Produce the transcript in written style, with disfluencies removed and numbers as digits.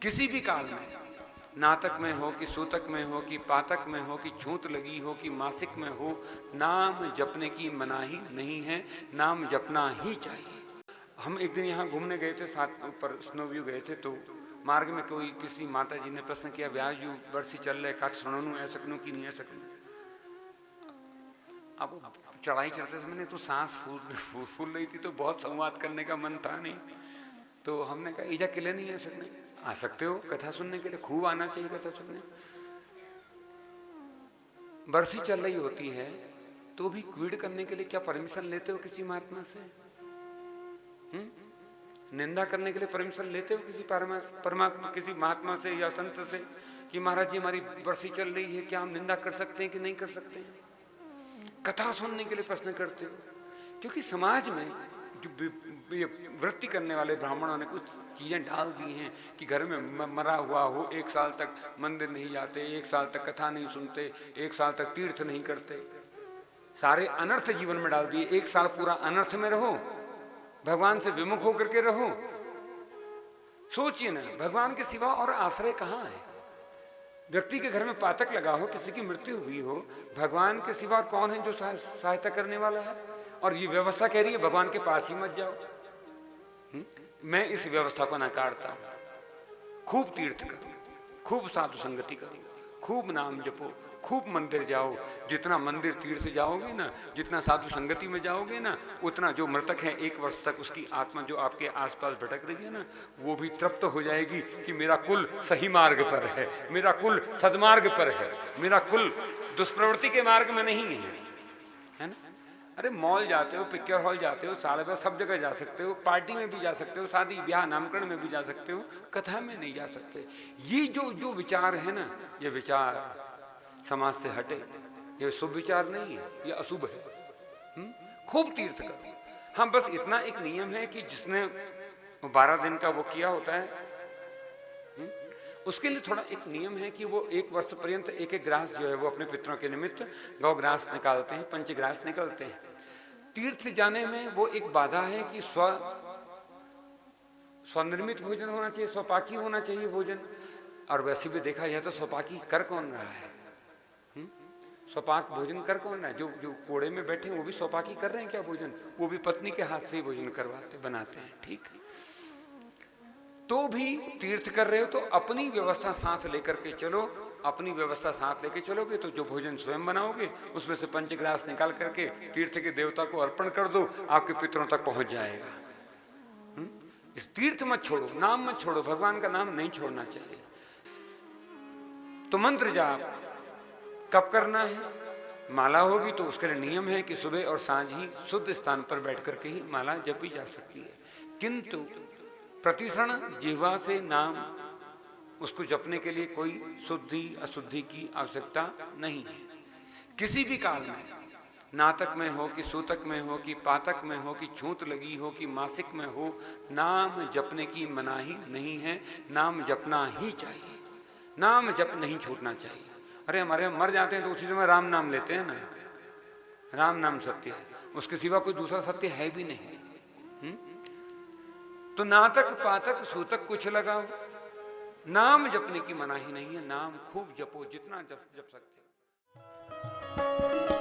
किसी भी काल में, नातक में हो कि सूतक में हो कि पातक में हो कि छूत लगी हो कि मासिक में हो, नाम जपने की मनाही नहीं है, नाम जपना ही चाहिए। हम एक दिन यहाँ घूमने गए थे, साथ ऊपर स्नो व्यू गए थे, तो मार्ग में कोई किसी माता जी ने प्रश्न किया, ब्याज यू वर्षी चल रहे कथ सुनू ऐ सकनू कि नहीं ऐ सकनू। अब चढ़ाई चढ़ते समय तो सांस फूल रही थी, तो बहुत संवाद करने का मन था नहीं, तो हमने कहा ईजा किले नहीं आ सकने, आ सकते हो कथा सुनने के लिए, खूब आना चाहिए कथा सुनने। बरसी चल रही होती है तो भी क्वीड करने के लिए क्या परमिशन लेते हो किसी महात्मा से? निंदा करने के लिए परमिशन लेते हो किसी परमात्मा किसी महात्मा से या संत से कि महाराज जी हमारी बरसी चल रही है, क्या हम निंदा कर सकते हैं कि नहीं कर सकते हैं? कथा सुनने के लिए प्रश्न करते हो, क्योंकि समाज में जो वृत्ति करने वाले ब्राह्मणों ने कुछ चीजें डाल दी हैं कि घर में मरा हुआ हो, 1 साल तक मंदिर नहीं जाते, 1 साल तक कथा नहीं सुनते, 1 साल तक तीर्थ नहीं करते, सारे अनर्थ जीवन में डाल दिए। 1 साल पूरा अनर्थ में रहो, भगवान से विमुख होकर के रहो। सोचिए ना, भगवान के सिवा और आश्रय कहाँ है? व्यक्ति के घर में पातक लगा हो, किसी की मृत्यु हुई हो, भगवान के सिवा कौन है जो सहायता करने वाला है? और ये व्यवस्था कह रही है भगवान के पास ही मत जाओ। मैं इस व्यवस्था को नकारता हूं। खूब तीर्थ करो, खूब साधु संगति करो, खूब नाम जपो, खूब मंदिर जाओ। जितना मंदिर तीर्थ जाओगे ना, जितना साधु संगति में जाओगे ना, उतना जो मृतक है 1 वर्ष तक उसकी आत्मा जो आपके आसपास भटक रही है ना, वो भी तृप्त हो जाएगी कि मेरा कुल सही मार्ग पर है, मेरा कुल सदमार्ग पर है, मेरा कुल दुष्प्रवृत्ति के मार्ग में नहीं है ना? अरे मॉल जाते हो, पिक्चर हॉल जाते हो, साल भर सब जगह जा सकते हो, पार्टी में भी जा सकते हो, शादी ब्याह नामकरण में भी जा सकते हो, कथा में नहीं जा सकते। ये जो विचार है ना, ये विचार समाज से हटे, ये शुभ विचार नहीं है, ये अशुभ है। खूब तीर्थ करो। हाँ, बस इतना एक नियम है कि जिसने 12 दिन का वो किया होता है, उसके लिए थोड़ा एक नियम है कि वो 1 वर्ष पर्यंत एक ग्रास जो है वो अपने पितरों के निमित्त गौ ग्रास निकालते हैं, पंचग्रास निकलते हैं। तीर्थ जाने में वो एक बाधा है कि स्वनिर्मित भोजन होना चाहिए, स्वपाकी होना चाहिए भोजन। और वैसे भी देखा जाए तो स्वपाकी कर कौन रहा है? स्वपाक भोजन कर कौन रहा है? जो कोड़े में बैठे हैं वो भी स्वपाकी कर रहे हैं क्या भोजन? वो भी पत्नी के हाथ से ही भोजन करवाते बनाते हैं, ठीक। तो भी तीर्थ कर रहे हो तो अपनी व्यवस्था साथ लेकर के चलो। अपनी व्यवस्था साथ लेके चलोगे तो जो भोजन स्वयं बनाओगे उसमें से पंचग्रास निकाल करके तीर्थ के देवता को अर्पण कर दो, आपके पितरों तक पहुंच जाएगा। इस तीर्थ मत छोड़ो, नाम मत छोड़ो, भगवान का नाम नहीं छोड़ना चाहिए। तो मंत्र जाप कब करना है? माला होगी तो उसके लिए नियम है कि सुबह और सांझ ही शुद्ध स्थान पर बैठ करके ही माला जपी जा सकती है, किंतु प्रतिक्षण जिह्वा से नाम उसको जपने के लिए कोई शुद्धि अशुद्धि की आवश्यकता नहीं है। किसी भी काल में, नातक में हो कि सूतक में हो कि पातक में हो कि छूत लगी हो कि मासिक में हो, नाम जपने की मनाही नहीं है, नाम जपना ही चाहिए। नाम जप नहीं छूटना चाहिए। अरे हमारे यहाँ मर जाते हैं तो उसी समय राम नाम लेते हैं ना, राम नाम सत्य है, उसके सिवा कोई दूसरा सत्य है भी नहीं। तो नातक पातक सूतक कुछ लगाओ, नाम जपने की मनाही नहीं है। नाम खूब जपो, जितना जप सकते हो।